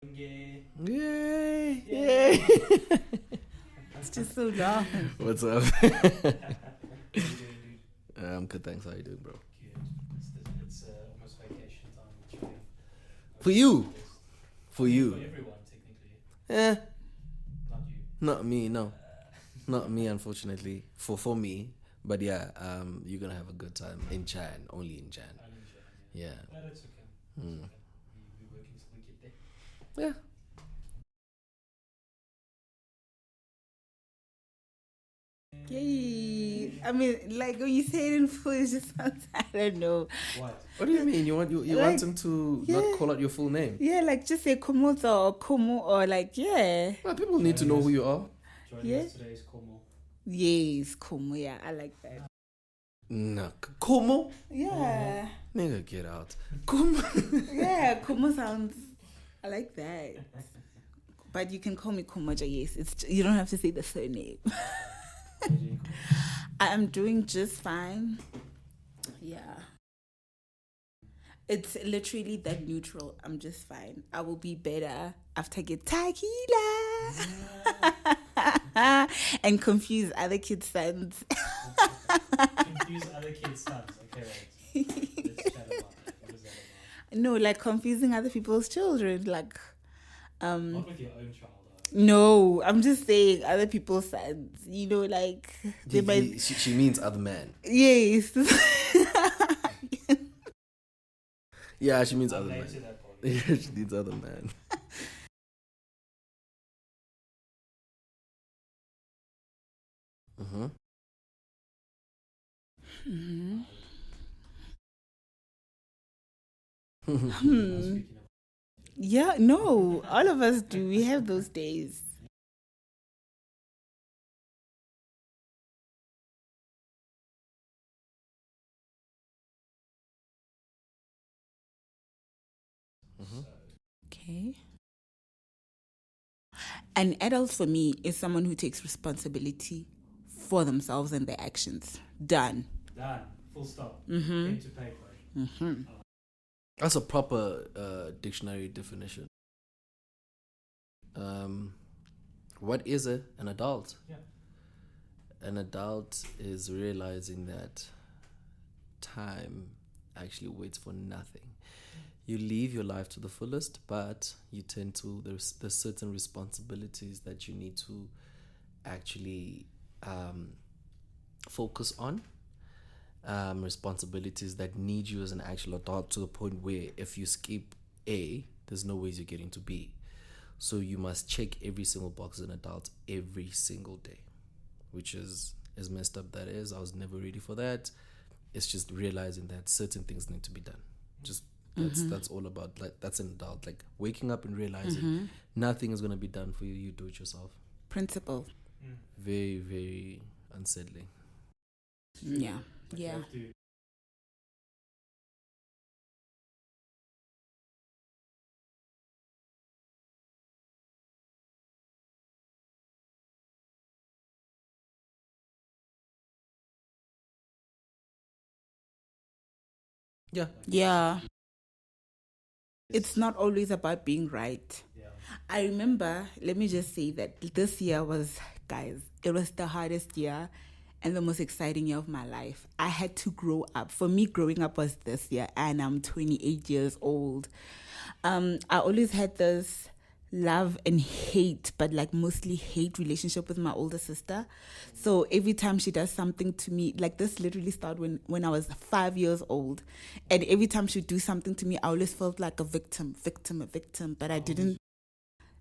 Yay. Yay! Yay. Yay! It's just so long. What's up? How you doing, dude? I'm good, thanks. How you doing, bro? Good. It's almost vacation time. Which we have For you. For For you. everyone, technically. Eh, Not you. not me, no. Not me, unfortunately. For me. But yeah, you're gonna have a good time in Jan, only in Jan. I'm in Jan, Yeah. But it's okay. Mm. It's okay. We're working till we get there. Yeah. Yay. I mean, like when you say it in full, it just sounds, I don't know. What? What do you mean? You want Like, him to yeah. not call out your full name? Yeah, like just say Komoto or Komo or like, yeah. Well, people need to know who you are. Joining Yeah. us today is Como. Yes, Komo, yeah, I like that. No. Como? Yeah. Nigga, get out. Como? Yeah, Komo sounds, I like that. But you can call me Komoja, yes. You don't have to say the surname. How you doing, Como? I am doing just fine. Yeah. It's literally that neutral. I'm just fine. I will be better after I get tequila and confuse other kids' sons. Confuse other kids' sons. Okay, right. Let's chat about that. What is that about? No, like confusing other people's children. Like, Not with your own child, though. no, I'm just saying other people's sons. You know, like they might. She means other man. Yes. Yeah, she means I'm other late man. to that point. Yeah, she needs other man. Mm-hmm. Mhm. I'm Hmm. speaking of Yeah, no, all of us do. We have those days. Mm-hmm. Okay. An adult for me is someone who takes responsibility for themselves and their actions. Done. done. Full stop. Mm-hmm. Pen to paper. Mm-hmm. That's a proper dictionary definition. What is an adult? Yeah. An adult is realizing that time actually waits for nothing. You live your life to the fullest, but you tend to there's certain responsibilities that you need to actually focus on. Responsibilities that need you as an actual adult to the point where if you skip A, there's no ways you're getting to B. So you must check every single box as an adult every single day, which is as messed up that is. I was never ready for that. It's just realizing that certain things need to be done. Just that's all about, like, that's an adult, like waking up and realizing nothing is going to be done for you. You do it yourself. Principle. Very, very unsettling. Yeah. But you Yeah. have to- Yeah. Yeah. It's not always about being right. Yeah. I remember, let me just say that this year was, guys, it was the hardest year and the most exciting year of my life. I had to grow up. For me, growing up was this year, and I'm 28 years old. I always had this love and hate, but like mostly hate relationship with my older sister. So every time she does something to me, like this literally started when I was 5 years old. And every time she'd do something to me, I always felt like a victim, but I didn't.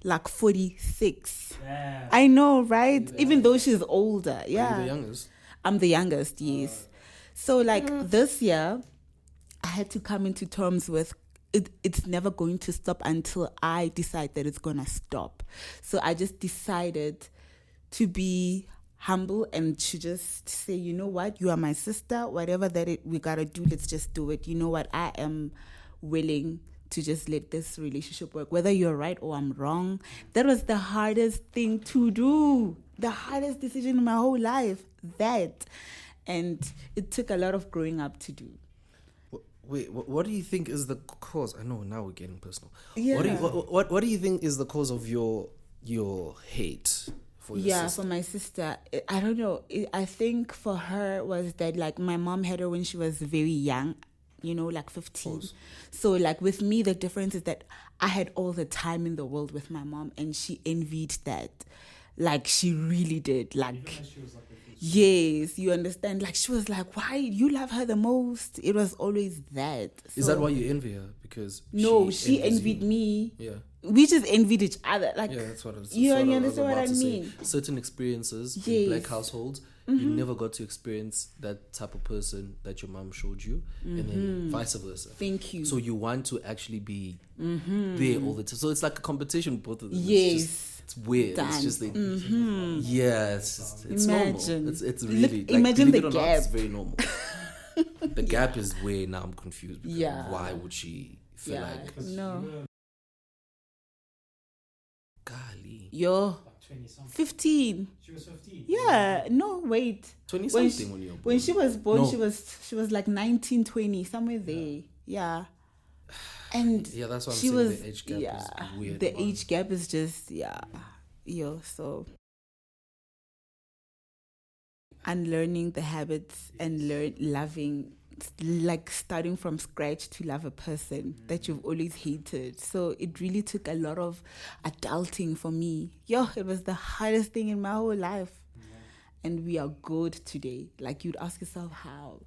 Like 46. Yeah. I know, right? Even though she's older. Are Yeah. you the youngest? I'm the youngest, yes. So like this year, I had to come into terms with it's never going to stop until I decide that it's going to stop. So I just decided to be humble and to just say, you know what, you are my sister, whatever we got to do, let's just do it. You know what, I am willing to just let this relationship work, whether you're right or I'm wrong. That was the hardest thing to do, the hardest decision in my whole life, and it took a lot of growing up to do. Wait, what do you think is the cause? I know now we're getting personal. Yeah. What do you think is the cause of your hate for your sister? For my sister, I don't know. I think for her was that like my mom had her when she was very young, like 15. So like with me, the difference is that I had all the time in the world with my mom, and she envied that. Like she really did. Like, Even when she was like with you. yes, you understand. Like she was like, why you love her the most? It was always that. Is that why you envy her? Because No, she envies envied you? me. Yeah. We just envied each other. Like, Yeah, that's what I was. you that's what understand what about I to say. mean? Certain experiences Yes. in black households, you never got to experience that type of person that your mom showed you, and then vice versa. Thank you. So you want to actually be there all the time. So it's like a competition with both of them. Yes. It's weird. Done. It's just yeah, it's Imagine. normal. It's really like, imagine believe the it or not, gap. it's very normal. The gap is where now I'm confused because Yeah. why would she feel Yeah. like Because No. you were golly Yo, like 20 something. 15. She was 15. Yeah. No, wait. 20 When something when you're born? When she was born, No. she was like 19, 20, somewhere there. Yeah. And Yeah, that's what I'm she saying. was The age gap is weird. The age gap is just so unlearning the habits and loving, like starting from scratch to love a person that you've always hated. So it really took a lot of adulting for me. It was the hardest thing in my whole life. And we are good today. Like you'd ask yourself how.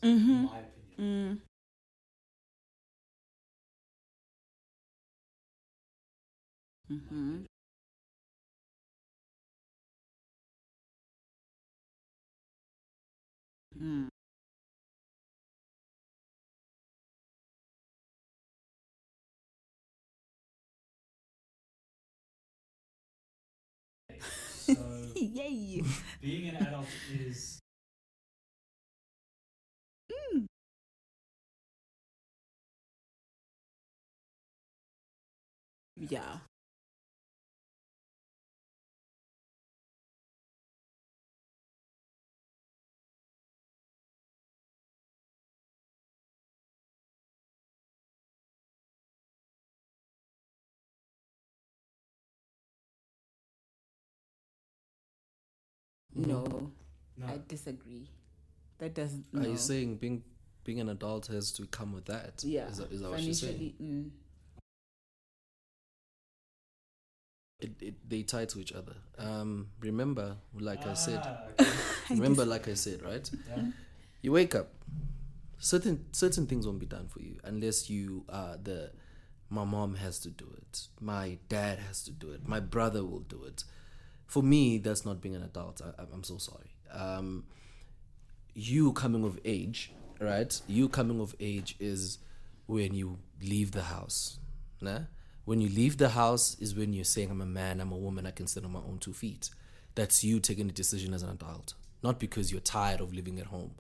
In my opinion. So Yay. being an adult is Yeah. No, no. I disagree. That doesn't. Are No. you saying being an adult has to come with that? Yeah. Is that what you're saying? Financially, They tie to each other. Remember, like I said, Okay. like I said, right? Yeah. You wake up. Certain things won't be done for you unless you are my mom has to do it. My dad has to do it. My brother will do it. For me, that's not being an adult. I'm so sorry. You coming of age, right? You coming of age is when you leave the house. Nah? When you leave the house is when you're saying, I'm a man, I'm a woman, I can stand on my own 2 feet. That's you taking a decision as an adult. Not because you're tired of living at home.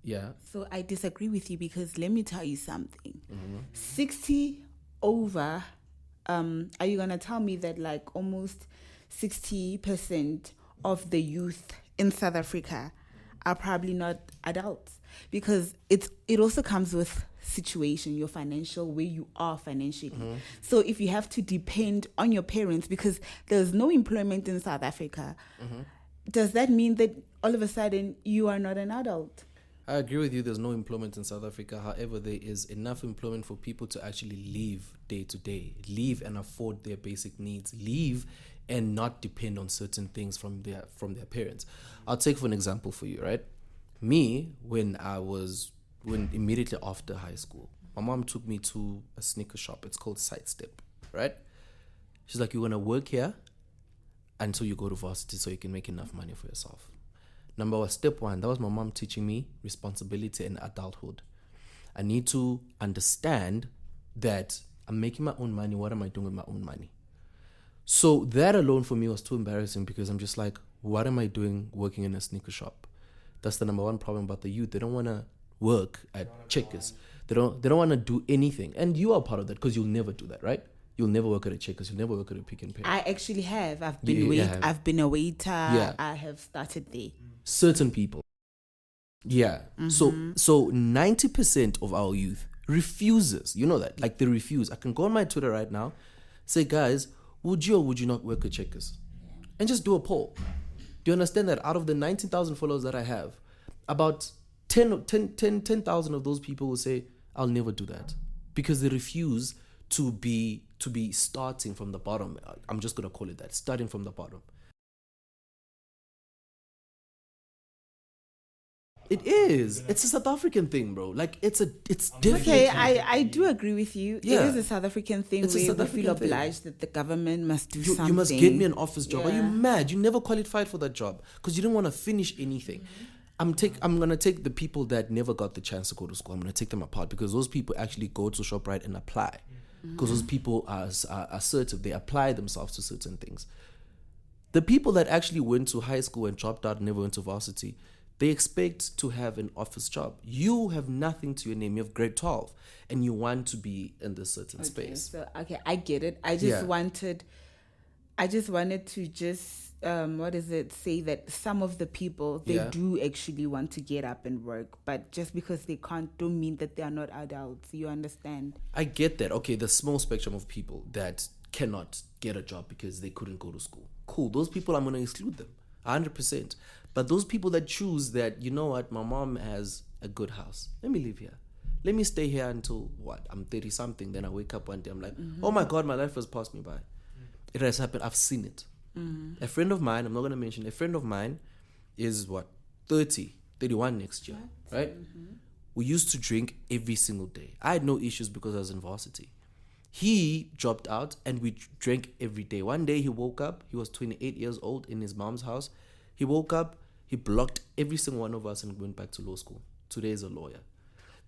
Yeah. So I disagree with you because let me tell you something. 60 over, are you going to tell me that like almost 60% of the youth in South Africa are probably not adults? Because it also comes with situation, your financial, where you are financially. So if you have to depend on your parents because there's no employment in South Africa, does that mean that all of a sudden you are not an adult? I agree with you. There's no employment in South Africa. However, there is enough employment for people to actually live day to day, live and afford their basic needs, live and not depend on certain things from their parents. I'll take for an example for you, right? Me, when immediately after high school, my mom took me to a sneaker shop. It's called Sidestep, right? She's like, you're gonna work here until you go to varsity so you can make enough money for yourself. Step one, that was my mom teaching me responsibility and adulthood. I need to understand that I'm making my own money. What am I doing with my own money? So that alone for me was too embarrassing because I'm just like, what am I doing working in a sneaker shop? That's the number one problem about the youth. They don't want to work at Checkers. They don't want to do anything. And you are part of that because you'll never do that, right? You'll never work at a Checkers. You'll never work at a Pick and Pay. I actually have. I've been a waiter. Yeah. I have started there. Certain people. Yeah. So 90% of our youth refuses. You know that. Like, they refuse. I can go on my Twitter right now, say, guys, would you or would you not work at Checkers? And just do a poll. Do you understand that out of the 19,000 followers that I have, about 10,000 of those people will say, I'll never do that. Because they refuse to be starting from the bottom. I'm just going to call it that. Starting from the bottom. It is. It's a South African thing, bro. Like, it's different. Okay, I do agree with you. Yeah. It is a South African thing It's a where South we African feel thing. obliged that the government must do something. You must get me an office job. Are you Yeah. mad? You never qualified for that job because you didn't want to finish anything. I'm gonna take the people that never got the chance to go to school. I'm gonna take them apart because those people actually go to ShopRite and apply. Because those people are assertive. They apply themselves to certain things. The people that actually went to high school and dropped out and never went to varsity, they expect to have an office job. You have nothing to your name. You have grade 12 and you want to be in this certain space. So, okay, I get it. I just wanted to say that some of the people, they do actually want to get up and work, but just because they can't don't mean that they are not adults. You understand? I get that. Okay, the small spectrum of people that cannot get a job because they couldn't go to school. Cool. Those people, I'm going to exclude them 100%. But those people that choose that, you know what, my mom has a good house. Let me live here. Let me stay here until what? I'm 30 something. Then I wake up one day. I'm like, oh my God, my life has passed me by. It has happened. I've seen it. A friend of mine, I'm not going to mention, a friend of mine is what? 31 next year, right? We used to drink every single day. I had no issues because I was in varsity. He dropped out and we drank every day. One day he woke up, he was 28 years old in his mom's house. He woke up, he blocked every single one of us and went back to law school. Today is a lawyer.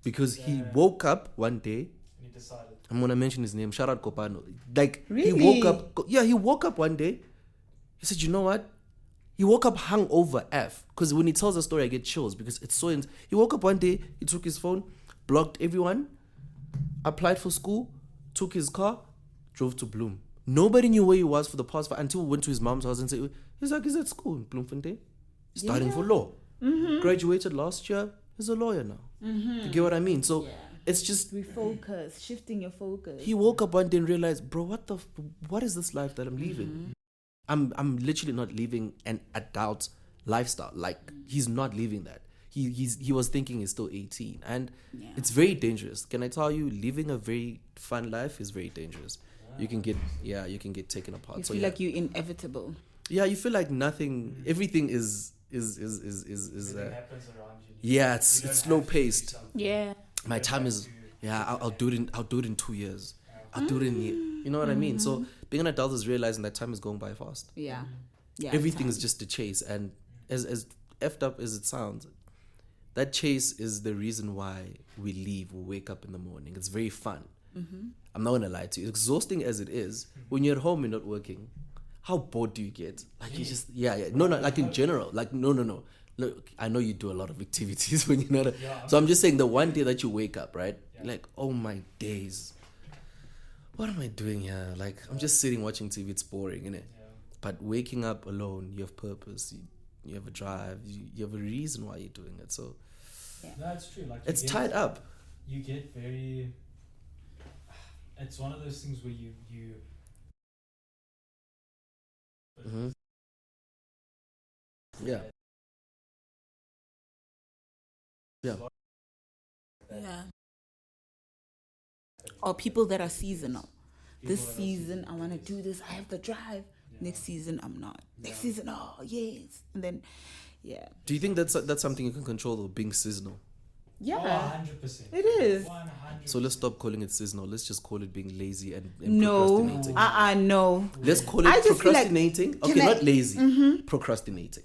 Because he woke up one day, And he decided. I'm going to mention his name, shout out Kopano. Like, Really? he woke up one day, he said, you know what? He woke up hungover F. Because when he tells the story, I get chills because it's so... He woke up one day, he took his phone, blocked everyone, applied for school, took his car, drove to Bloem. Nobody knew where he was for the past 5 until we went to his mom's house and said, he's like, he's at school in Bloemfontein, studying for law. Graduated last year, he's a lawyer now. You get what I mean? So it's just... Refocus, shifting your focus. He woke up one day and realized, bro, what is this life that I'm living? I'm literally not living an adult lifestyle. Like, he's not living that. He was thinking he's still 18. And it's very dangerous. Can I tell you, living a very fun life is very dangerous. You can get taken apart. You feel like you're inevitable. Yeah, you feel like nothing, everything is Everything happens around you. yeah, You it's don't slow have to do paced. something. Yeah. My time is I'll do it in 2 years. I'll do it in you know what I mean? So being an adult is realizing that time is going by fast. Yeah. Yeah. Everything is just a chase, and as effed up as it sounds, that chase is the reason why we wake up in the morning. It's very fun. I'm not gonna lie to you, exhausting as it is, when you're at home and not working, how bored do you get? Like, you just no, like in general, like no. Look, I know you do a lot of activities when you're not so I'm just saying, the one day that you wake up, right, like, oh my days, what am I doing here? Like, I'm just sitting watching TV. It's boring, innit? But waking up alone, you have purpose, you have a drive, you have a reason why you're doing it. So No, it's true. Like, it's tied up. You get very... It's one of those things where you Yeah. Yeah. Or people that are seasonal. This season, I want to do this. I have the drive. Next season, I'm not. Next season, oh, yes. And then, Do you think that's something you can control, though, being seasonal? Yeah. 100%. It is. 100%. So let's stop calling it seasonal. Let's just call it being lazy and No. procrastinating. No. Let's call I it just feel like- procrastinating. can Okay, I- not lazy. Procrastinating.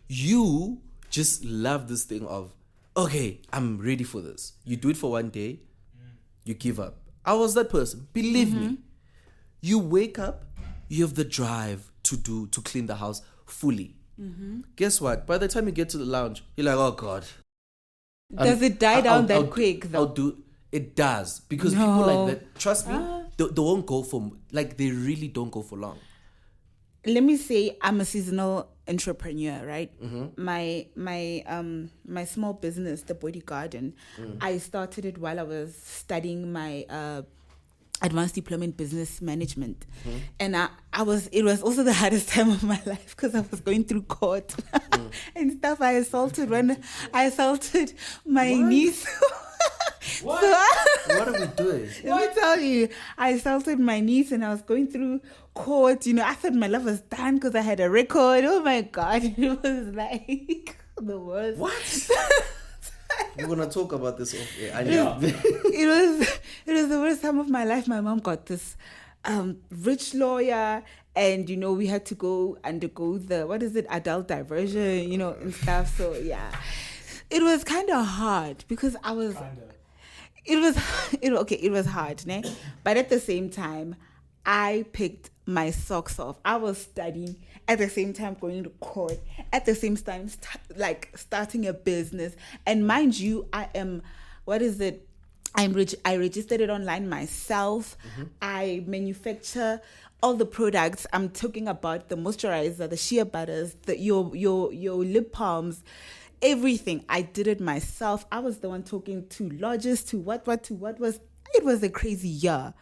You just love this thing of, okay, I'm ready for this. You do it for one day, you give up. I was that person. Believe me. You wake up, you have the drive to clean the house fully. Guess what? By the time you get to the lounge, you're like, oh God. Does it die down that quick, though? I'll do. It does, because people like No. that, trust me, they won't go for, like, they really don't go for long. Let me say I'm a seasonal entrepreneur, right? My small business, the Body Garden, I started it while I was studying my advanced diploma in business management, and it was also the hardest time of my life because I was going through court and stuff. I assaulted my niece. What? What are we doing? Let me tell you, I assaulted my niece and I was going through court. You know, I thought my love was done because I had a record. Oh my God. It was like the worst. What? We're gonna talk about this off air. I Yeah. know. It was the worst time of my life. My mom got this rich lawyer, and you know we had to go undergo the adult diversion, you know, and stuff. So yeah, it was kind of hard because I was. It was hard, ne? But at the same time, I picked my socks off. I was studying at the same time, going to court at the same time, starting a business. And mind you, I registered it online myself. I manufacture all the products. I'm talking about the moisturizer, the shea butters, your lip balms. Everything. I did it myself. I was the one talking to lodges, to what was. It was a crazy year.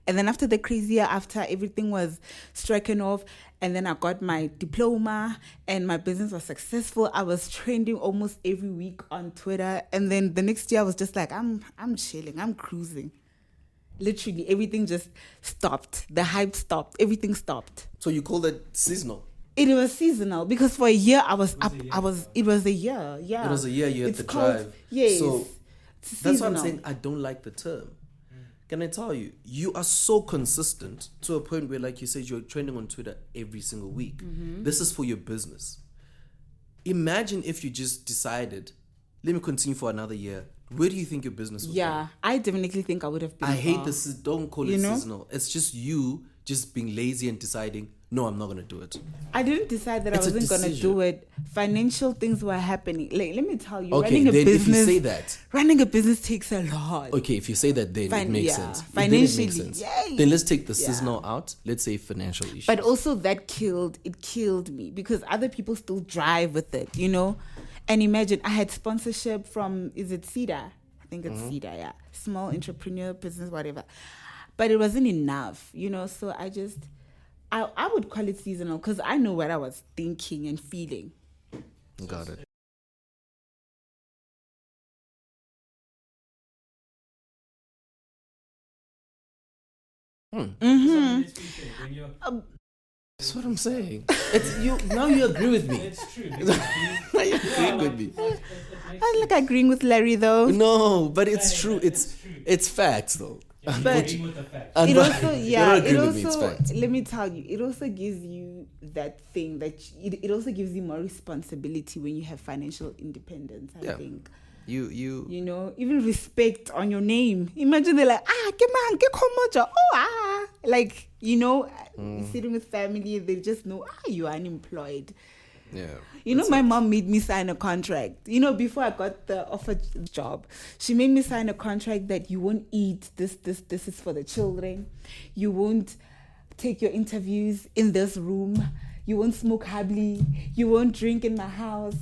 And then after the crazy year, after everything was stricken off, and then I got my diploma and my business was successful. I was trending almost every week on Twitter. And then the next year I was just like, I'm chilling, I'm cruising. Literally everything just stopped. The hype stopped. Everything stopped. So you call that seasonal? It was seasonal because for a year I was up. It was a year. Yeah. It was a year you had to drive. Yes. So that's what I'm saying. I don't like the term. Can I tell you, you are so consistent to a point where, like you said, you're trending on Twitter every single week. This is for your business. Imagine if you just decided, let me continue for another year. Where do you think your business would be? I definitely think I would have been. I hate this. Don't call it seasonal. It's just you just being lazy and deciding, no, I'm not going to do it. I didn't decide that It's I a wasn't going to decision. do it. Financial things were happening. Like, let me tell you, Okay, running a then business. if you say that. Running a business takes a lot. Okay, if you say that, then it makes sense. Then it Financially, makes sense. yay. Then let's take the seasonal out. Let's say financial issues. But also that killed me because other people still drive with it, you know? And imagine I had sponsorship from, is it CEDA? I think it's CEDA, yeah. Small entrepreneur business, whatever. But it wasn't enough, you know? So I would call it seasonal because I know what I was thinking and feeling. Got it. That's what I'm saying. It's you now. You agree with me. It's true. Now you agree with me. I like agreeing with Larry though. No, but it's true. It's facts though. Agreeing with the facts. It also, You don't agree with me, it's facts. let me tell you, it also gives you that thing it also gives you more responsibility when you have financial independence, I think. You know, even respect on your name. Imagine they're like, get komoja. Like, you know, sitting with family, they just know, you're unemployed. Yeah. You know, my mom made me sign a contract. You know, before I got the offered job, she made me sign a contract that you won't eat this is for the children. You won't take your interviews in this room. You won't smoke habli. You won't drink in my house.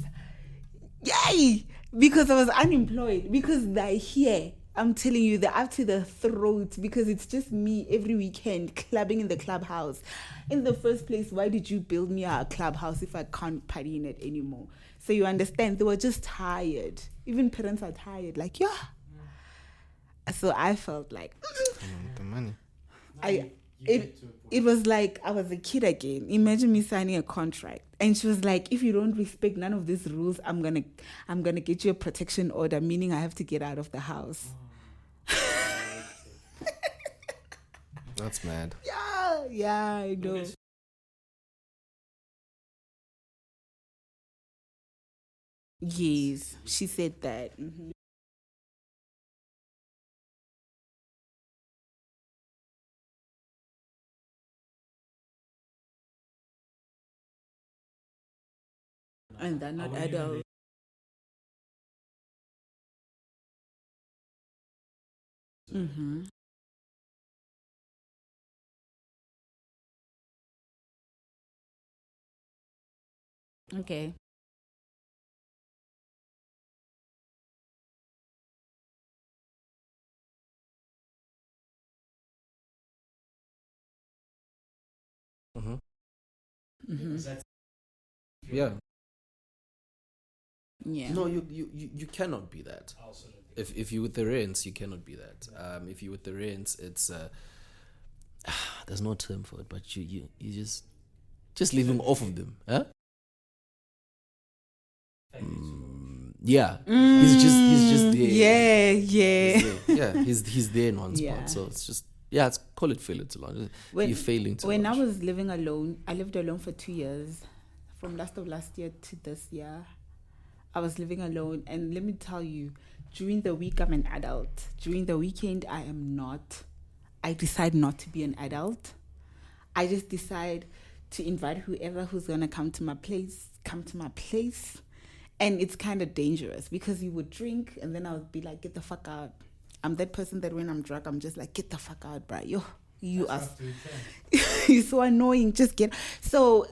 Yay! Because I was unemployed. Because they're here. I'm telling you, they're up to the throat because it's just me every weekend clubbing in the clubhouse. In the first place, why did you build me a clubhouse if I can't party in it anymore? So you understand, they were just tired. Even parents are tired. Like, yeah. So I felt like... the money. It was like I was a kid again. Imagine me signing a contract. And she was like, if you don't respect none of these rules, I'm gonna get you a protection order, meaning I have to get out of the house. That's mad. Yeah, I know. Yes, she said that. And they're not adults. Mm-hmm. Okay. Mm-hmm. Mm-hmm. Because that's Yeah. Yeah. No, you cannot be that. I also don't think. If you with the rents, you cannot be that. If you with the rents, it's there's no term for it, but you just living off of them, huh? Yeah, he's just there. Yeah, yeah. He's there. Yeah, he's there in one Yeah. spot. So it's just it's call it failing to launch. When- You're failing to When I launch. was living alone, I lived alone for 2 years, from last of last year to this year. I was living alone, and let me tell you, during the week I'm an adult. During the weekend I am not. I decide not to be an adult. I just decide to invite whoever who's gonna come to my place, And it's kind of dangerous because you would drink and then I would be like, get the fuck out. I'm that person that when I'm drunk, I'm just like, get the fuck out, bro. You That's are rough to return. you're so annoying. Just get so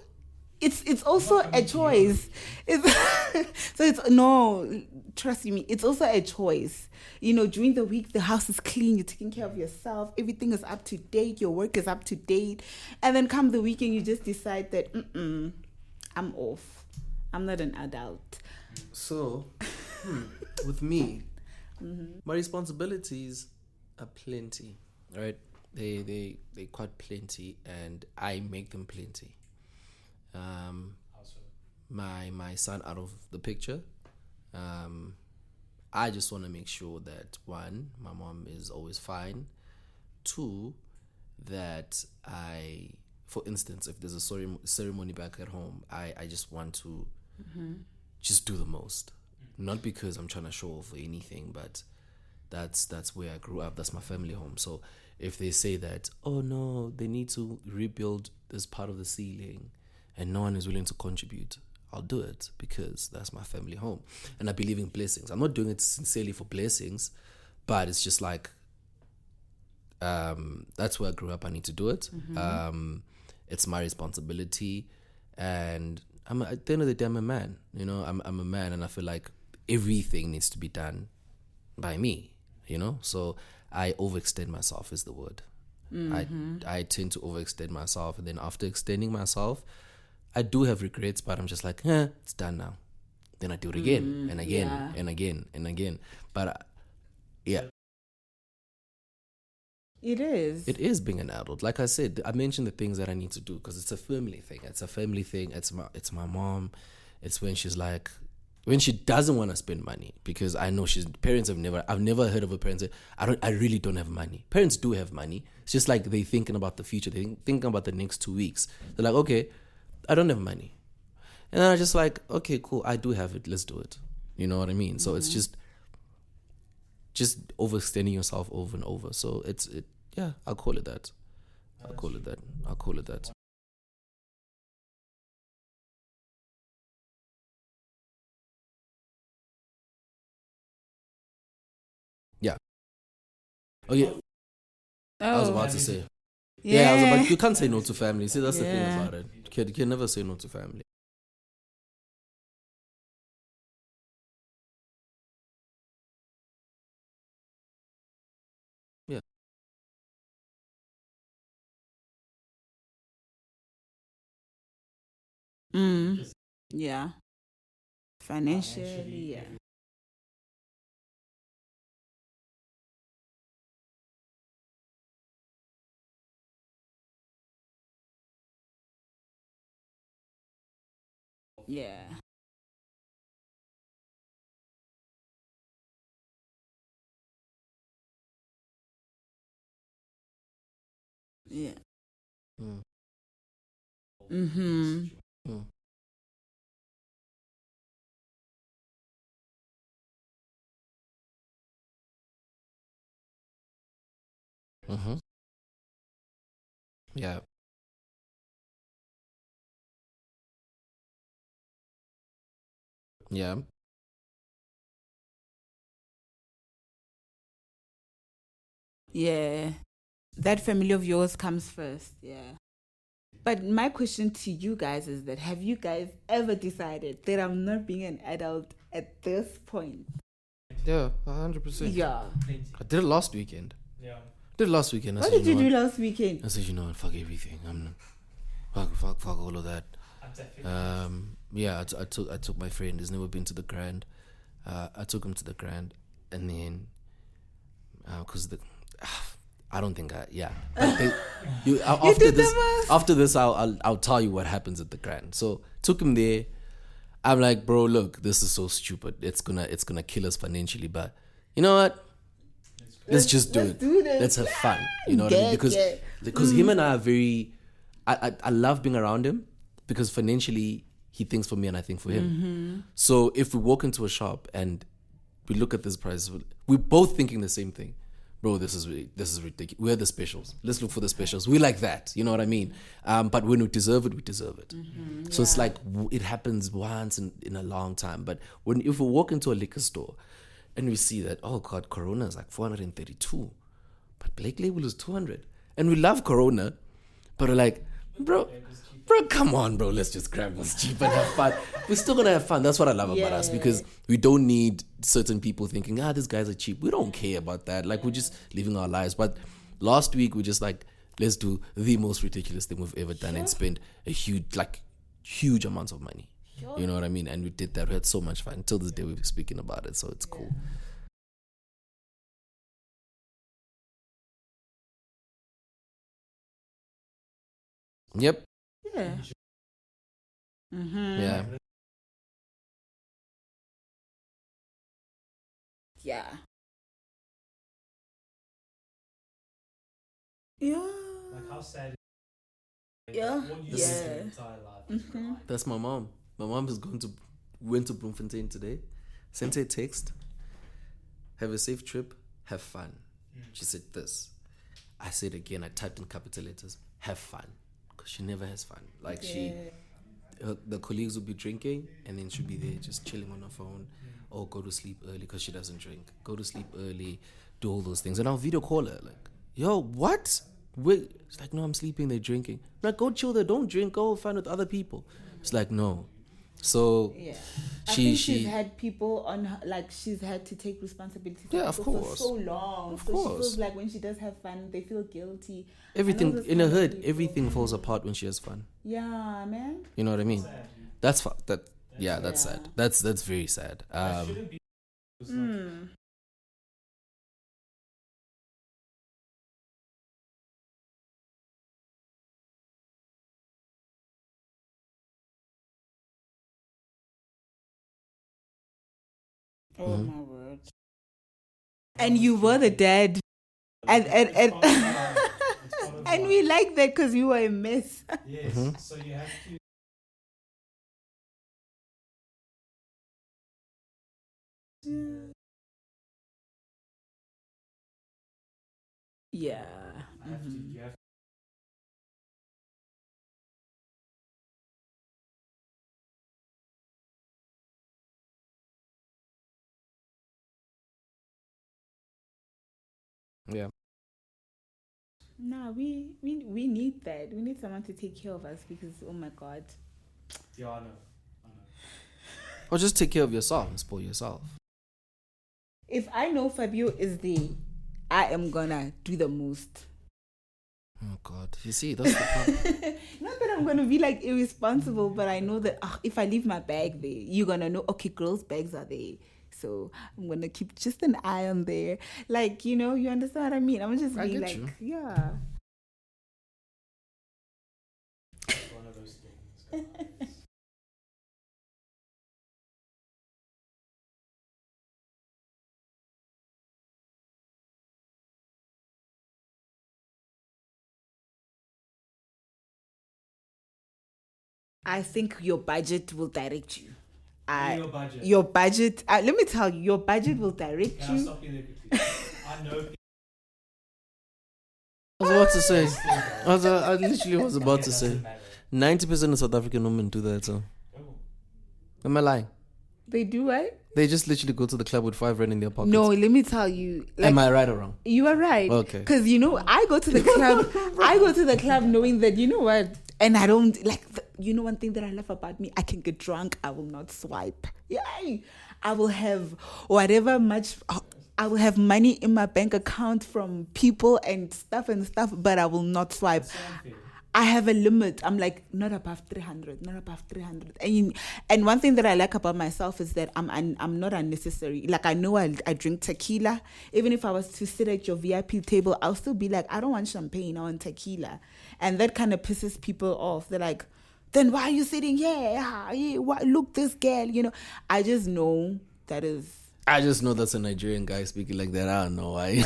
it's also Not a coming to choice. It's so it's no, trust me, it's also a choice. During the week the house is clean, you're taking care of yourself, everything is up to date, your work is up to date, and then come the weekend you just decide that I'm off. I'm not an adult. So, with me, my responsibilities are plenty, right? They quite plenty, and I make them plenty. Also, My son out of the picture. I just want to make sure that one, my mom is always fine. Two, that for instance, if there's a ceremony back at home, I just want to just do the most. Not because I'm trying to show off or anything, but that's where I grew up. That's my family home. So if they say that, oh no, they need to rebuild this part of the ceiling and no one is willing to contribute, I'll do it because that's my family home. And I believe in blessings. I'm not doing it sincerely for blessings, but it's just like, that's where I grew up. I need to do it. It's my responsibility. And at the end of the day, I'm a man. I'm a man, and I feel like everything needs to be done by me. So I overextend myself is the word. I tend to overextend myself, and then after extending myself, I do have regrets, but I'm just like, it's done now. Then I do it again and again and again and again. But yeah, It is. it is being an adult. Like I said, I mentioned the things that I need to do because it's a family thing. It's a family thing. It's my mom. It's when she's like, when she doesn't want to spend money, because I know I've never heard of a parent say, I really don't have money. Parents do have money. It's just like they thinking about the future. They thinking about the next 2 weeks. They're like, okay, I don't have money. And then I just like, okay, cool. I do have it. Let's do it. You know what I mean? So it's just overextending yourself over and over. So yeah, I'll call it that. I'll call it that. Yeah. Oh yeah. I was Oh, about to say. yeah. I was about. You can't say no to family. See, that's the thing Yeah. about it. You can never say no to family. Yeah. Yeah. Financially, yeah. Yeah. Yeah. Mm. Mm-hmm. Mm. Mm-hmm. Yeah. Yeah. Yeah. That family of yours comes first. Yeah. But my question to you guys is that have you guys ever decided that I'm not being an adult at this point? Yeah, 100%. Yeah. Plenty. I did it last weekend. Yeah. Did it last weekend. I What said, did you know do last weekend? I said, you know what, fuck everything. Fuck all of that. I'm definitely. Yeah, I took my friend. He's never been to the Grand. I took him to the Grand, and then because I don't think But after this, I'll tell you what happens at the Grand. So took him there. I'm like, bro, look, this is so stupid. It's gonna kill us financially, but you know what? Let's just do it. Let's have fun. You know what I mean? Because him and I are very. I love being around him because financially he thinks for me and I think for him. Mm-hmm. So if we walk into a shop and we look at this price, we're both thinking the same thing. Bro, this is ridiculous. We're the specials. Let's look for the specials. We like that. You know what I mean? But when we deserve it, we deserve it. Mm-hmm. So it's like it happens once in a long time. But if we walk into a liquor store and we see that, oh God, Corona is like 432, but Black Label is 200, and we love Corona, but we're like, bro, come on, bro. Let's just grab what's cheap and have fun. We're still gonna have fun. That's what I love about us, because we don't need certain people thinking, these guys are cheap. We don't care about that. Like, we're just living our lives. But last week we just like, let's do the most ridiculous thing we've ever done and spend a huge amounts of money. You know what I mean? And we did that. We had so much fun. Until this day we've been speaking about it, so it's cool. Yep. Yeah. Mm-hmm. Yeah. Yeah. Yeah. Like, how sad. Yeah. What you Yeah. do your entire life. Mm-hmm. That's my mom. My mom went to Bloemfontein today. Sent her a text. Have a safe trip. Have fun. She said this. I said again. I typed in capital letters. Have fun, because she never has fun. Like the colleagues will be drinking, and then she'll be there just chilling on her phone, or go to sleep early because she doesn't drink. Go to sleep early, do all those things, and I'll video call her like, "Yo, what? Wait." She's like, "No, I'm sleeping. They're drinking." I'm like, "Go chill there. Don't drink. Go have fun with other people." It's like, no. So I think she's had people on her, like, she's had to take responsibility for of people course. for so long. Of so course. she feels like when she does have fun, they feel guilty. Everything in her head, everything falls apart when she has fun. Yeah, man. You know what I mean? Sad. That's that's sad. That's very sad. That shouldn't be. It's not. Oh my word. And you were the dad. And It's part of and life. we like that because we were a mess. Yes. So you have to. Yeah. You have. Yeah. No, we need that. We need someone to take care of us because, oh my God. Yeah, I know. Or just take care of yourself and spoil yourself. If I know Fabio is there, I am gonna do the most. Oh God, you see, that's the problem. Not that I'm gonna be like irresponsible, but I know that if I leave my bag there, you're gonna know, okay, girls' bags are there. So I'm gonna keep just an eye on there. Like, you know, you understand what I mean? I'm just I being get like, you. yeah. It's one of those things. I think your budget will direct you. Your budget. Your budget. Let me tell you, your budget will direct Can I you. stop you there quickly? I know people. I was about to say. I literally was about It to say. doesn't matter. 90% of South African women do that. So Oh. am I lying? They do, right? They just literally go to the club with 5 rand in their pockets. No, let me tell you. Like, Am I right or wrong? You are right. Okay. Because, you know, I go to the club. I go to the club knowing that, you know what? And I don't, like, you know one thing that I love about me? I can get drunk. I will not swipe. Yay! I will have whatever much... I will have money in my bank account from people and stuff, but I will not swipe. I have a limit. I'm like, not above 300, not above 300. And one thing that I like about myself is that I'm not unnecessary. Like, I know I drink tequila. Even if I was to sit at your VIP table, I'll still be like, I don't want champagne, I want tequila. And that kind of pisses people off. They're like, then why are you sitting here? Look, this girl, you know. I just know that is... I just know that's a Nigerian guy speaking like that. I don't know why.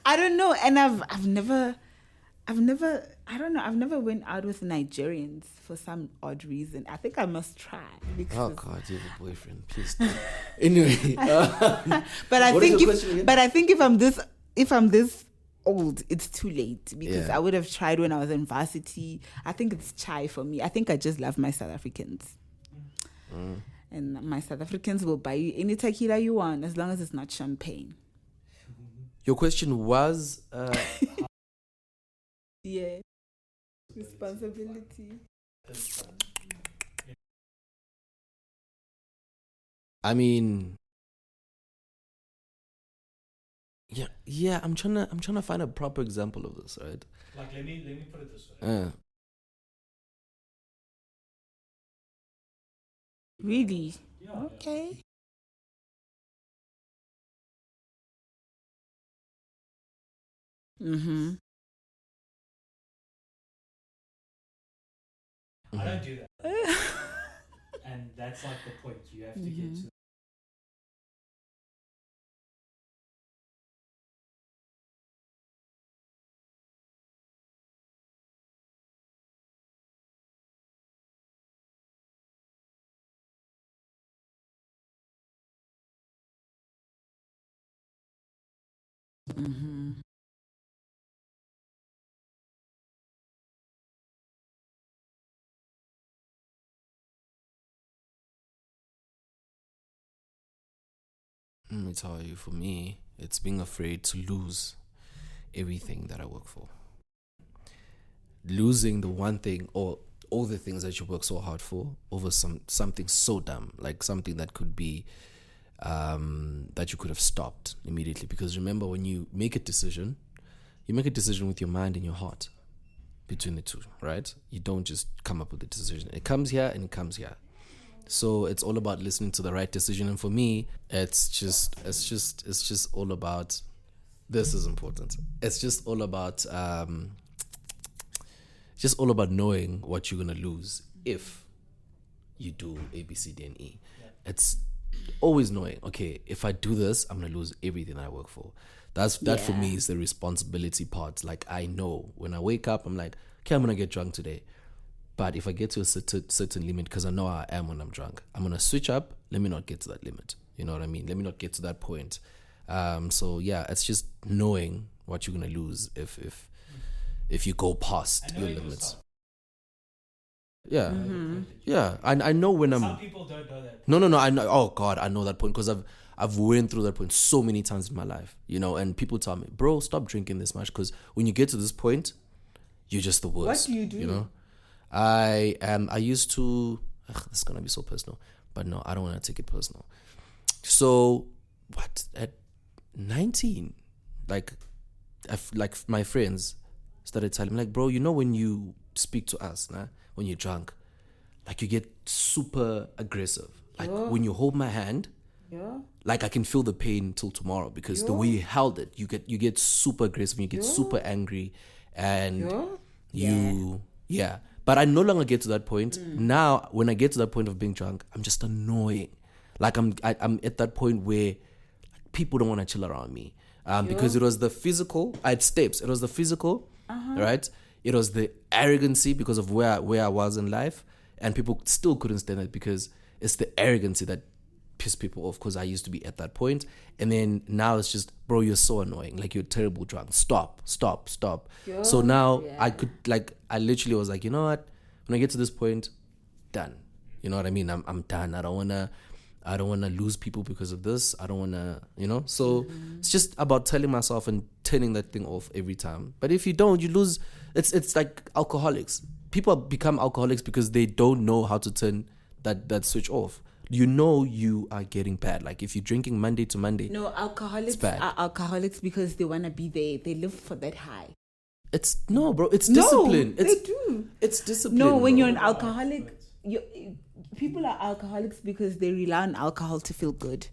I don't know. And I've never went out with Nigerians for some odd reason. I think I must try. Oh God, you have a boyfriend. Please stop. Anyway. But I think if I'm this old, it's too late, because I would have tried when I was in varsity. I think it's chai for me. I think I just love my South Africans. And my South Africans will buy you any tequila you want as long as it's not champagne. Your question was... Yeah. Responsibility. I mean... Yeah, I'm trying to find a proper example of this, right? Like, let me put it this way. Really? Yeah, okay. Mm-hmm. I don't do that. And that's like the point. You have to get to... Mm-hmm. Let me tell you, for me, it's being afraid to lose everything that I work for. Losing the one thing or all the things that you work so hard for over something so dumb, like something that could be that you could have stopped immediately. Because remember, when you make a decision with your mind and your heart, between the two, right? You don't just come up with a decision. It comes here and it comes here. So it's all about listening to the right decision. And for me, it's just all about, this is important. It's just all about knowing what you're gonna lose if you do A, B, C, D, and E. Yeah. It's always knowing, okay, if I do this, I'm gonna lose everything that I work for. That for me is the responsibility part. Like, I know when I wake up, I'm like, okay, I'm gonna get drunk today. But if I get to a certain limit, because I know I am when I'm drunk, I'm gonna switch up. Let me not get to that limit. You know what I mean? Let me not get to that point. So yeah, it's just knowing what you're gonna lose if you go past your limits. Yeah, yeah. I know when I'm. Some people don't know that. No. I know. Oh God, I know that point because I've went through that point so many times in my life. You know, and people tell me, bro, stop drinking this much, because when you get to this point, you're just the worst. What do you do? You know, I used to. This is gonna be so personal, but no, I don't want to take it personal. So what at 19, like my friends started telling me, like, bro, you know, when you speak to us, nah, when you're drunk, like, you get super aggressive. Like, when you hold my hand, like, I can feel the pain till tomorrow, because the way you held it, you get super aggressive, and you get super angry, and but I no longer get to that point. Now, when I get to that point of being drunk, I'm just annoying. Like, I'm at that point where people don't want to chill around me, because it was the physical. I had steps. It was the physical, right? It was the arrogancy because of where I was in life, and people still couldn't stand it because it's the arrogancy that pissed people off, because I used to be at that point. And then now it's just, bro, you're so annoying. Like, you're terrible drunk. Stop. So now I literally was like, you know what? When I get to this point, done. You know what I mean? I'm done. I don't want to I don't want to lose people because of this. I don't want to, So it's just about telling myself and turning that thing off every time. But if you don't, you lose. It's like alcoholics. People become alcoholics because they don't know how to turn that switch off. You are getting bad. Like if you're drinking Monday to Monday. No, alcoholics are alcoholics because they want to be there. They live for that high. It's discipline. They do. It's discipline. No, when bro. you're an alcoholic, people are alcoholics because they rely on alcohol to feel good.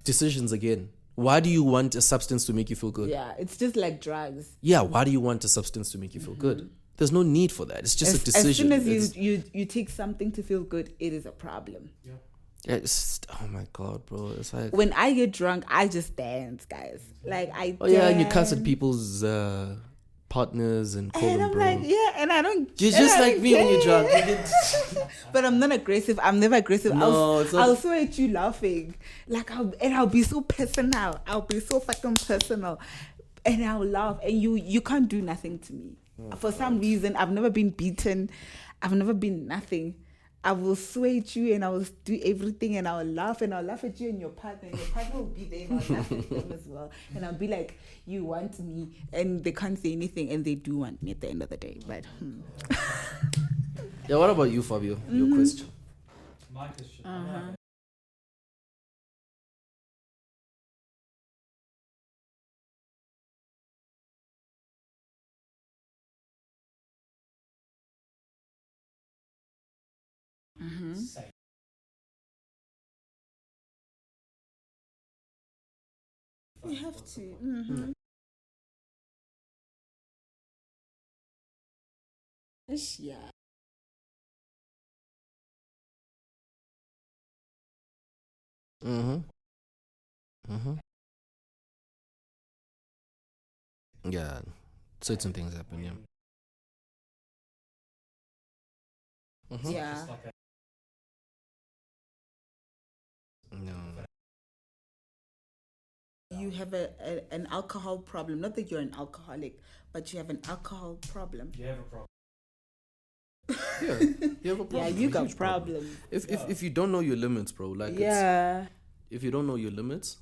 Decisions again. Why do you want a substance to make you feel good? Yeah, it's just like drugs. Yeah, why do you want a substance to make you feel good? There's no need for that. It's just a decision. As soon as you take something to feel good, it is a problem. Yeah. Oh my God, bro. It's like when I get drunk, I just dance, guys. Like I. Oh yeah, and you cuss at people's partners and call and them I'm bro. like, yeah, and I don't. You're just like me when you're drunk. But I'm not aggressive. I'm never aggressive. No, I'll swear at you laughing. Like I'll be so personal. I'll be so fucking personal, and I'll laugh, and you can't do nothing to me. For some reason, I've never been beaten. I've never been nothing. I will sway at you and I will do everything and I'll laugh at you and your partner. And your partner will be there and I'll laugh at them as well. And I'll be like, you want me, and they can't say anything, and they do want me at the end of the day. But Yeah, what about you, Fabio? Your question. My question. Safe. you have to. Yeah. Yeah, certain things happen. Yeah. Yeah. Just like No. You have an alcohol problem. Not that you're an alcoholic, but you have an alcohol problem. you have a problem. Yeah, you have a problem. Yeah, you a got huge problem. problems. If you don't know your limits, bro, like if you don't know your limits,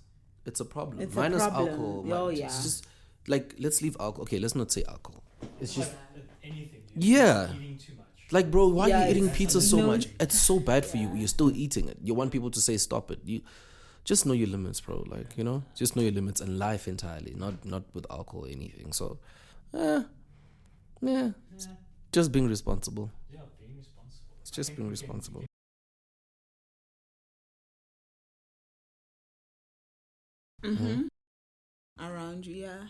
it's a problem. It's Minus a problem. alcohol. Oh, It's yeah. just like let's leave alcohol. Okay, let's not say alcohol. It's just Anything. Yeah. Eating too much. like, bro, why are you eating it's- pizza so no. much? It's so bad for you. You're still eating it. You want people to say stop it. You just know your limits, bro. Like, just know your limits in life entirely, not with alcohol or anything. So, yeah, just being responsible. Yeah, being responsible. It's just being responsible. Around you, yeah.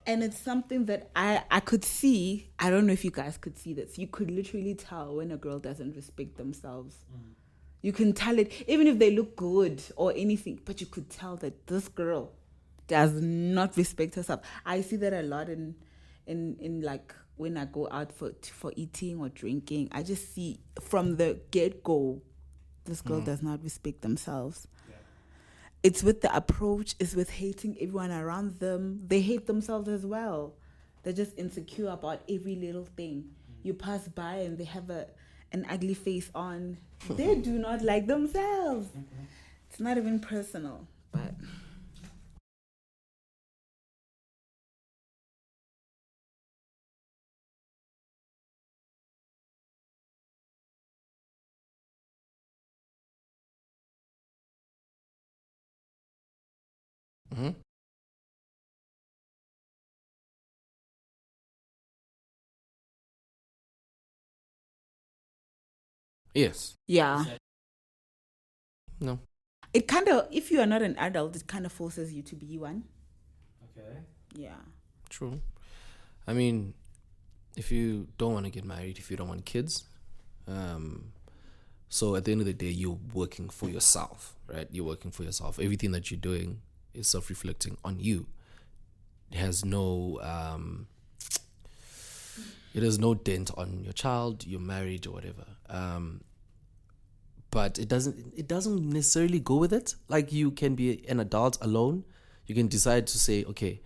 And it's something that I could see. I don't know if you guys could see this. You could literally tell when a girl doesn't respect themselves. You can tell it, even if they look good or anything, but you could tell that this girl does not respect herself. I see that a lot in like when I go out for eating or drinking. I just see from the get-go, this girl does not respect themselves. It's with the approach, it's with hating everyone around them. They hate themselves as well. They're just insecure about every little thing. You pass by and they have an ugly face on. They do not like themselves. It's not even personal, but Yes. yeah. No. It kind of, if you are not an adult, it kind of forces you to be one. Okay. Yeah. True. I mean, if you don't want to get married, if you don't want kids, so at the end of the day, you're working for yourself, right? You're working for yourself. Everything that you're doing is self-reflecting on you. It has no dent on your child, your marriage, or whatever. But it doesn't necessarily go with it. Like, you can be an adult alone. You can decide to say, okay,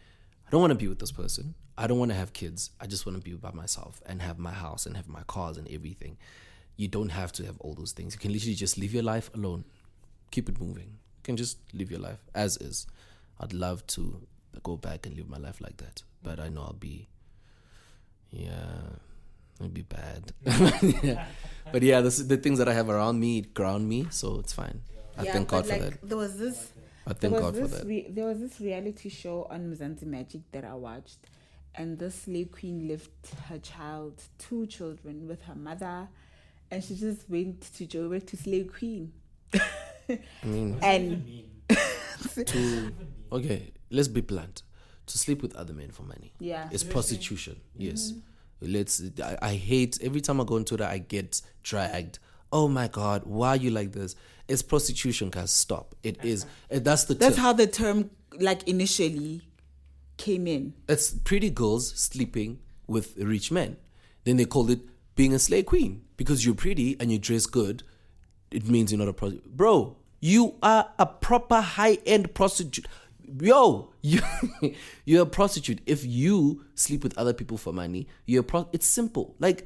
I don't want to be with this person. I don't want to have kids. I just want to be by myself and have my house and have my cars and everything. You don't have to have all those things. You can literally just live your life alone. Keep it moving. You can just live your life as is. I'd love to go back and live my life like that. But I know it'll be bad. Yeah. But yeah, the things that I have around me ground me, so it's fine. I thank God for that. There was this. I thank God for that. There was this reality show on Mzansi Magic that I watched, and this slave queen left her child, 2 children, with her mother, and she just went to Joburg to slave queen. I mean, And okay, let's be blunt. To sleep with other men for money. yeah, It's prostitution. Yes. I hate every time I go on Twitter, I get dragged. Oh my God, why are you like this? It's prostitution, guys. Stop. It is. That's that's how the term like initially came in. It's pretty girls sleeping with rich men. Then they called it being a slave queen because you're pretty and you dress good. It means you're not a prostitute. Bro, you are a proper high-end prostitute. Yo, you're a prostitute. If you sleep with other people for money, it's simple. Like,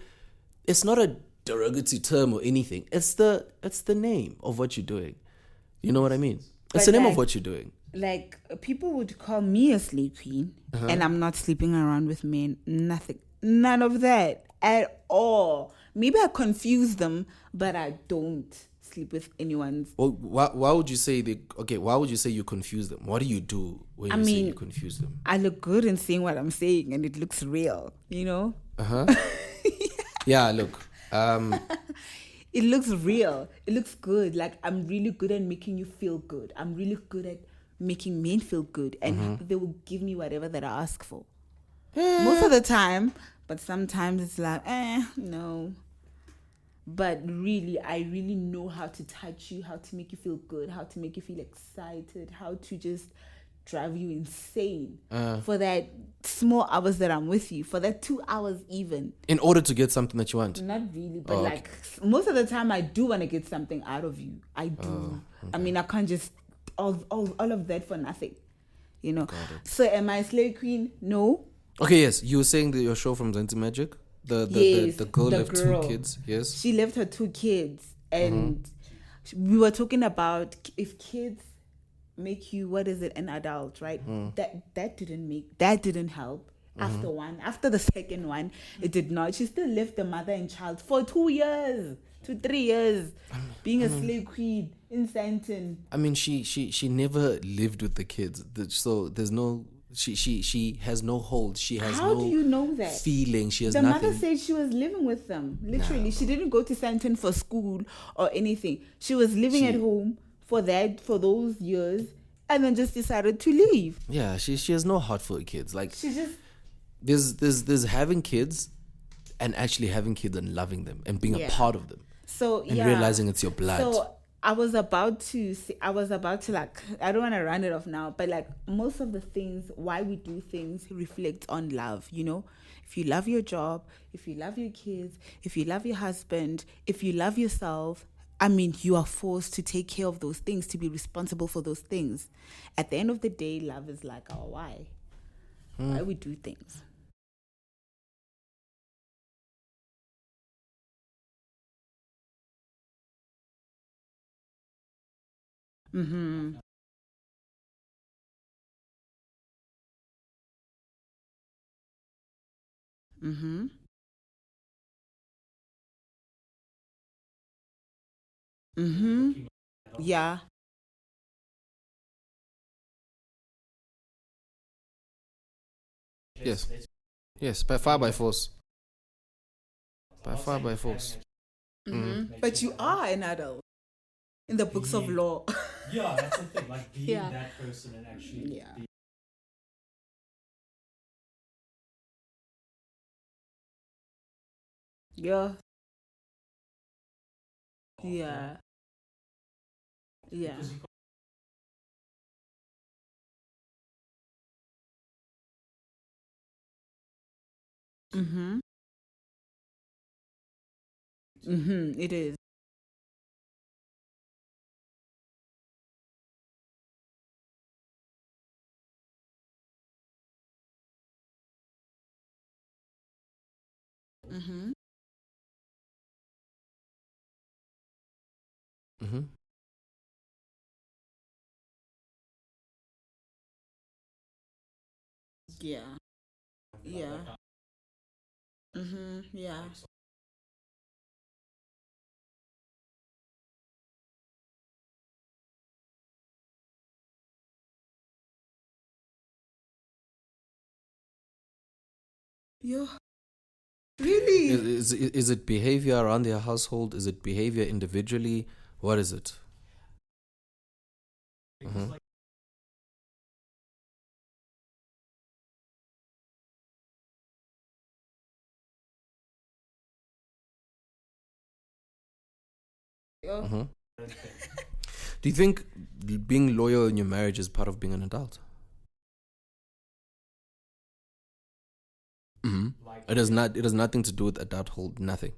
it's not a derogatory term or anything. It's the name of what you're doing. You know what I mean? It's But the name like- of what you're doing. Like people would call me a slave queen, and I'm not sleeping around with men. Nothing, none of that at all. Maybe I confuse them, but I don't sleep with anyone's. Well, why would you say why would you say you confuse them? What do you do when you say you confuse them? I look good in saying what I'm saying, and it looks real. You know. Yeah, look. It looks real. It looks good. Like I'm really good at making you feel good. I'm really good at making men feel good, and they will give me whatever that I ask for. Most of the time, but sometimes it's like, no. But really, I really know how to touch you, how to make you feel good, how to make you feel excited, how to just drive you insane for that small hours that I'm with you, for that 2 hours even. In order to get something that you want. Not really, but most of the time I do want to get something out of you. I do. I mean, I can't just all of that for nothing, you know. So am I a slave queen? No. Okay, yes. You were saying that your show from Zanti Magic, the girl left 2 kids. Yes. She left her 2 kids, and we were talking about if kids make you, what is it, an adult, right? That didn't help. After the second one, it did not. She still left the mother and child for 2 years to 3 years, being a slave queen in Santon. I mean, she never lived with the kids, so there's no. She has no hold. She has How do you know that? feeling. She has The nothing. mother said she was living with them. Literally, she didn't go to Santon for school or anything. She was living at home for those years, and then just decided to leave. Yeah, she has no heart for kids. Like, She just there's having kids, and actually having kids and loving them and being a part of them. So and realizing it's your blood. So I was about to like, I don't want to run it off now, but like most of the things, why we do things reflect on love, you know? If you love your job, if you love your kids, if you love your husband, if you love yourself, I mean, you are forced to take care of those things, to be responsible for those things. At the end of the day, love is like our why. Why we do things. Mm-hmm. Mm-hmm. Mm-hmm. Yeah. Yes, by far by force. By far by force. Mm-hmm. But you are an adult in the books of law. Yeah, that's the thing. Like being Yeah. that person and actually Yeah. being Yeah. Yeah. Yeah. because you Mm-hmm. Mm-hmm. It is. Mm-hmm. Mm-hmm. Yeah. Yeah. Mm-hmm. Yeah. Yeah. Really? Is it behavior around their household? Is it behavior individually? What is it? Mm-hmm. Yeah. Mm-hmm. Do you think being loyal in your marriage is part of being an adult? Mm-hmm. It has not. It has nothing to do with adulthood. Nothing.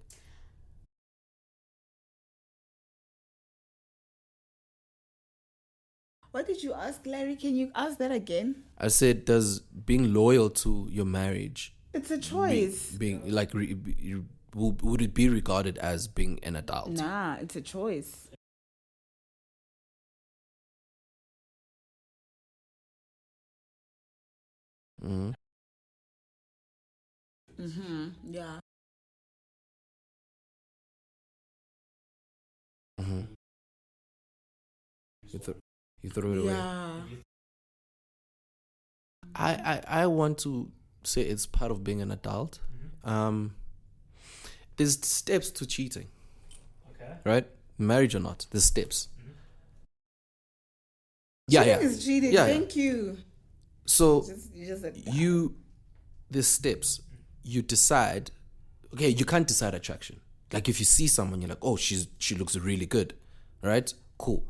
What did you ask, Larry? Can you ask that again? I said, does being loyal to your marriage It's a choice. being like would it be regarded as being an adult? Nah, it's a choice. Mm-hmm. Mm-hmm. Yeah. Mm-hmm. You, th- you throw it away. Yeah. I want to say it's part of being an adult. Um, there's steps to cheating, Okay. right? Marriage or not, there's steps. Cheating is cheating. Yeah, yeah. Thank you. So You just said there's steps. You decide. Okay, you can't decide attraction. Like if you see someone, you're like, oh, she looks really good, right? Cool.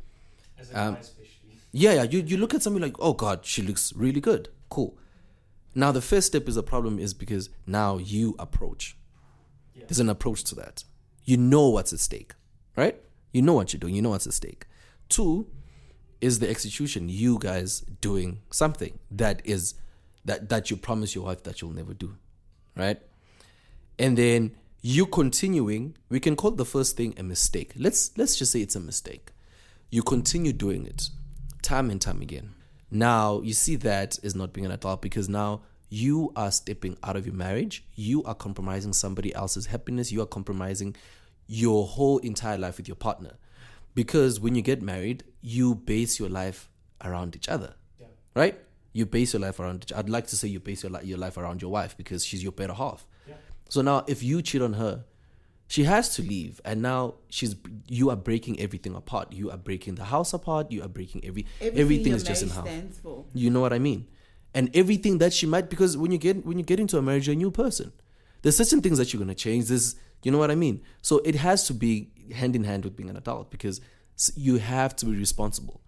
As a guy, especially. Yeah. You look at somebody like, oh God, she looks really good. Cool. Now the first step is a problem is because now you approach. Yeah. There's an approach to that. You know what's at stake, right? You know what you're doing. You know what's at stake. 2 is the execution. You guys doing something that you promise your wife that you'll never do, right? And then you continuing. We can call the first thing a mistake. Let's just say it's a mistake. You continue doing it time and time again. Now you see that is not being an adult because now you are stepping out of your marriage. You are compromising somebody else's happiness. You are compromising your whole entire life with your partner. Because when you get married, you base your life around each other, right? You base your life around. I'd like to say you base your life around your wife because she's your better half. Yeah. So now, if you cheat on her, she has to leave, and now you are breaking everything apart. You are breaking the house apart. You are breaking everything is just in half. You know what I mean? And everything that she might, because when you get into a marriage, you're a new person. There's certain things that you're gonna change. You know what I mean? So it has to be hand in hand with being an adult because you have to be responsible.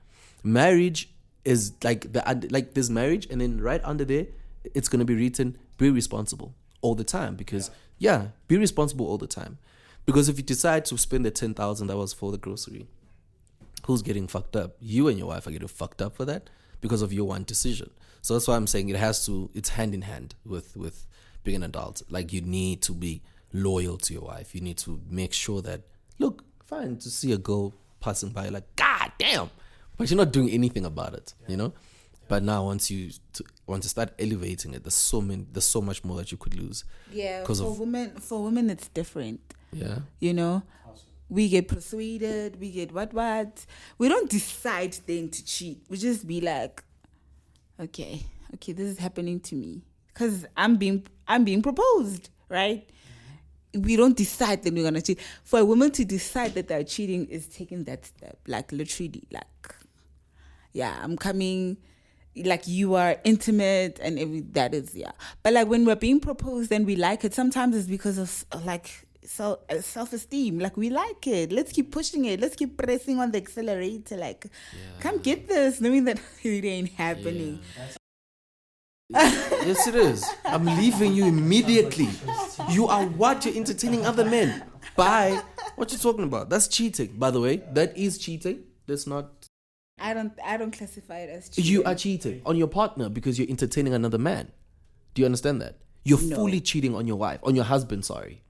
Marriage is like there's marriage, and then right under there, it's gonna be written, be responsible all the time because be responsible all the time. Because if you decide to spend the 10,000 that was for the grocery, who's getting fucked up? You and your wife are getting fucked up for that because of your one decision. So that's why I'm saying it's hand in hand with being an adult. Like you need to be loyal to your wife. You need to make sure that, look, fine to see a girl passing by, like, God damn, but you're not doing anything about it, you know? But now once you start elevating it, there's so much more that you could lose. Yeah, for women it's different. Yeah. You know, we get persuaded, we get what. We don't decide then to cheat. We just be like, okay, this is happening to me because I'm being proposed, right? We don't decide that we're gonna cheat. For a woman to decide that they're cheating is taking that step, like literally, like, yeah, I'm coming. Like you are intimate and that is but like when we're being proposed and we like it, sometimes it's because of like self-esteem. Like we like it, let's keep pushing it, let's keep pressing on the accelerator, like come get this, knowing that it ain't happening. Yes it is. I'm leaving you immediately. You are what? You're entertaining other men. Bye. What you talking about? That's cheating, by the way. That is cheating. That's not. I don't classify it as cheating. You are cheating on your partner because you're entertaining another man. Do you understand that? You're fully cheating on your wife, on your husband, sorry.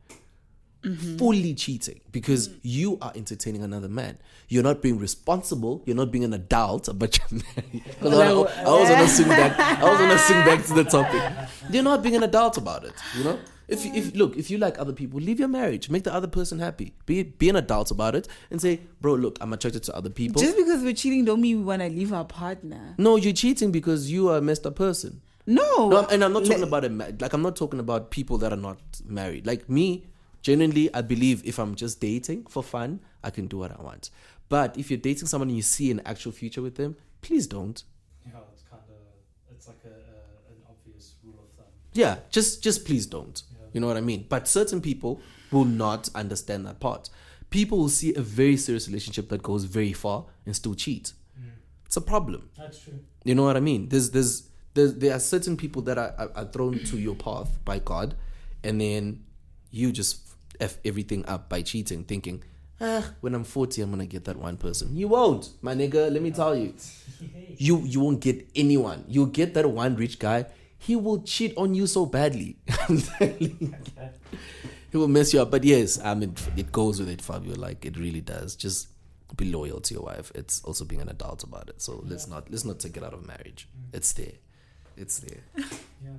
fully cheating because you are entertaining another man. You're not being responsible. You're not being an adult, but you're married. 'Cause I was gonna swing back. I was gonna swing back to the topic. You're not being an adult about it. You know, if you like other people, leave your marriage. Make the other person happy. Be an adult about it and say, bro, look, I'm attracted to other people. Just because we're cheating don't mean we want to leave our partner. No, you're cheating because you are a messed up person. No, And I'm not talking about I'm not talking about people that are not married. Like me, genuinely, I believe if I'm just dating for fun, I can do what I want. But if you're dating someone and you see an actual future with them, please don't. Yeah, it's like an obvious rule of thumb. Yeah, just please don't. Yeah. You know what I mean? But certain people will not understand that part. People will see a very serious relationship that goes very far and still cheat. It's a problem. That's true. You know what I mean? There are certain people that are thrown to your path by God, and then you just F everything up by cheating, thinking, when I'm 40, I'm going to get that one person. You won't, my nigga. Let me tell you. You won't get anyone. You'll get that one rich guy. He will cheat on you so badly. I'm telling you. He will mess you up. But yes, I mean, it goes with it, Fabio. Like, it really does. Just be loyal to your wife. It's also being an adult about it. So let's not take it out of marriage. It's there. It's there. Yeah.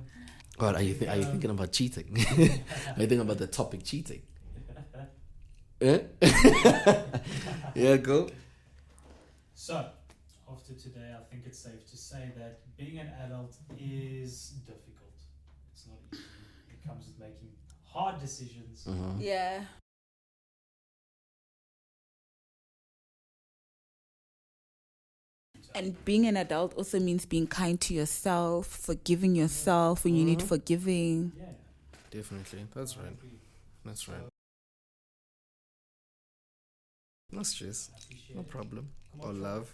What are you thinking about cheating? Are you thinking about the topic cheating? Eh? Yeah, go. So, after today, I think it's safe to say that being an adult is difficult. It's not easy. It comes with making hard decisions. Yeah. And being an adult also means being kind to yourself, forgiving yourself when you need forgiving. Yeah. Definitely. That's right. That's right. No stress. No problem. Or love.